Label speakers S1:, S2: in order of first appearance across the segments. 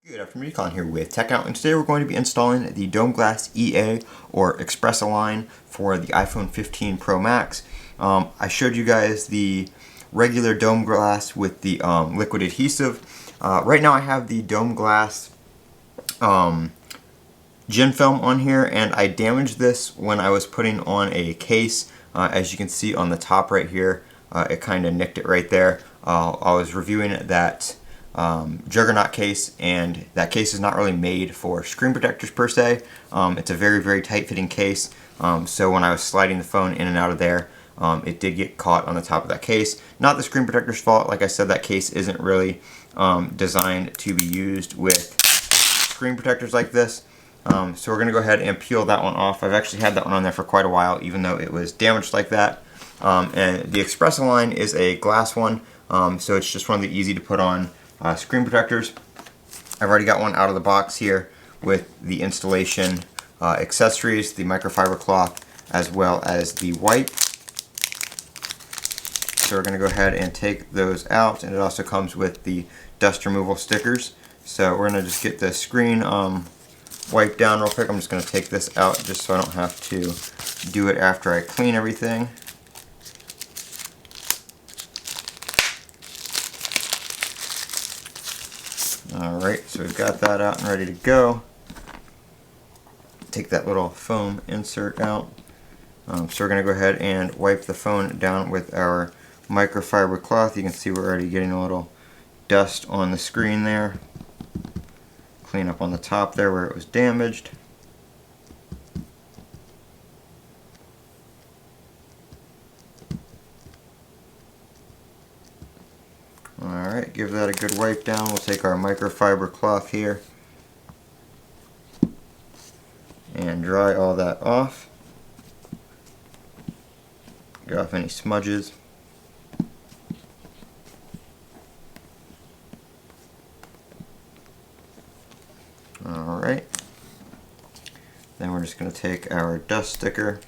S1: Good afternoon, Colin here with Techout, and today we're going to be installing the Dome Glass EA or Express Align for the iPhone 15 Pro Max. I showed you guys the regular Dome Glass with the liquid adhesive. Right now I have the Dome Glass gin film on here, and I damaged this when I was putting on a case. As you can see on the top right here, it kind of nicked it right there. I was reviewing that Juggernaut case, and that case is not really made for screen protectors per se. It's a very tight fitting case, so when I was sliding the phone in and out of there, it did get caught on the top of that case. Not the screen protector's fault. Like I said, that case isn't really designed to be used with screen protectors like this. So we're going to go ahead and peel that one off. I've actually had that one on there for quite a while, even though it was damaged like that. And the Express Align is a glass one, so it's just one of the easy to put on screen protectors. I've already got one out of the box here with the installation accessories, the microfiber cloth, as well as the wipe. So we're going to go ahead and take those out, and it also comes with the dust removal stickers. So we're going to just get the screen wiped down real quick. I'm just going to take this out just so I don't have to do it after I clean everything. Alright, so we've got that out and ready to go. Take that little foam insert out. So we're going to go ahead and wipe the phone down with our microfiber cloth. You can see we're already getting a little dust on the screen there. Clean up on the top there where it was damaged. Alright, give that a good wipe down. We'll take our microfiber cloth here and dry all that off. Get off any smudges. Alright, then we're just going to take our dust sticker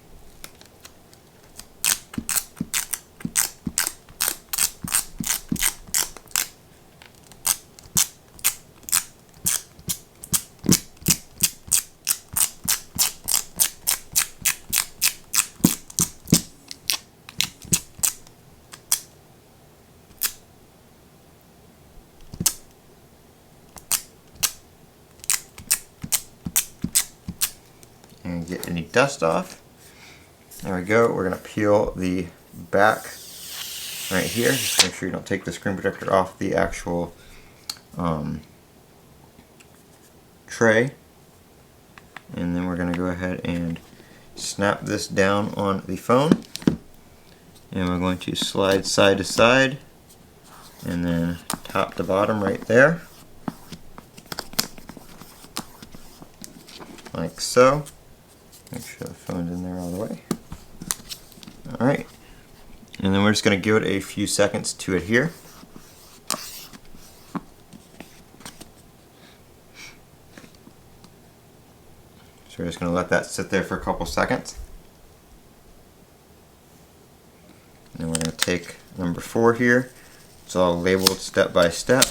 S1: and get any dust off. There we go. We're going to peel the back right here. Just make sure you don't take the screen protector off the actual tray. And then we're going to go ahead and snap this down on the phone. And we're going to slide side to side and then top to bottom right there. Like so. Make sure the phone's in there all the way. Alright. And then we're just going to give it a few seconds to adhere. So we're just going to let that sit there for a couple seconds. And then we're going to take number 4 here. It's all labeled step by step.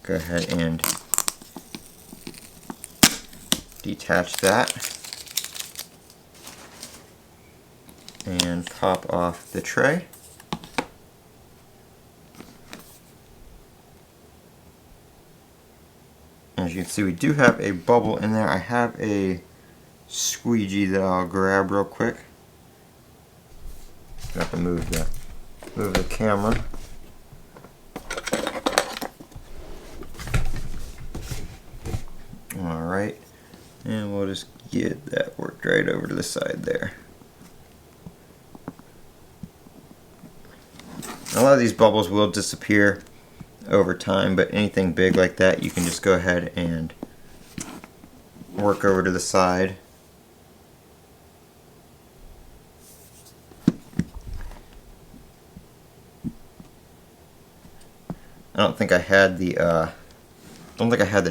S1: Go ahead and detach that and pop off the tray. As you can see, we do have a bubble in there. I have a squeegee that I'll grab real quick. I have to move the camera. Alright, and we'll just get that worked right over to the side there. A lot of these bubbles will disappear over time, but anything big like that you can just go ahead and work over to the side. I don't think I had the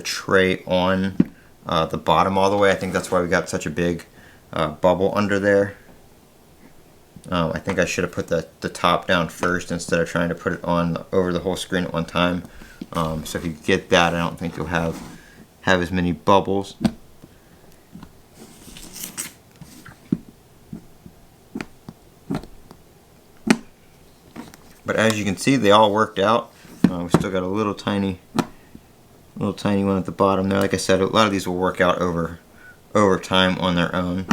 S1: tray on the bottom all the way. I think that's why we got such a big bubble under there. I think I should have put the top down first instead of trying to put it on over the whole screen at one time. So if you get that, I don't think you'll have as many bubbles. But as you can see, they all worked out. We still got a little tiny one at the bottom there. Like I said, a lot of these will work out over time on their own.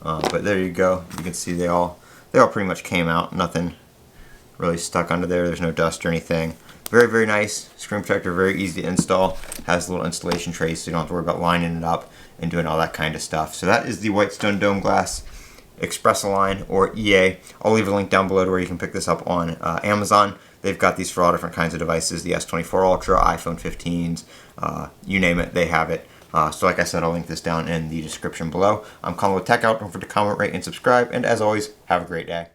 S1: But there you go. You can see they all pretty much came out. Nothing really stuck under there. There's no dust or anything. Very, very nice screen protector. Very easy to install. Has a little installation tray, so you don't have to worry about lining it up and doing all that kind of stuff. So that is the Whitestone Dome Glass Express Align, or EA. I'll leave a link down below to where you can pick this up on Amazon. They've got these for all different kinds of devices, the S24 Ultra, iPhone 15s, you name it, they have it. So like I said, I'll link this down in the description below. I'm Colin with Techout. Don't forget to comment, rate, and subscribe. And as always, have a great day.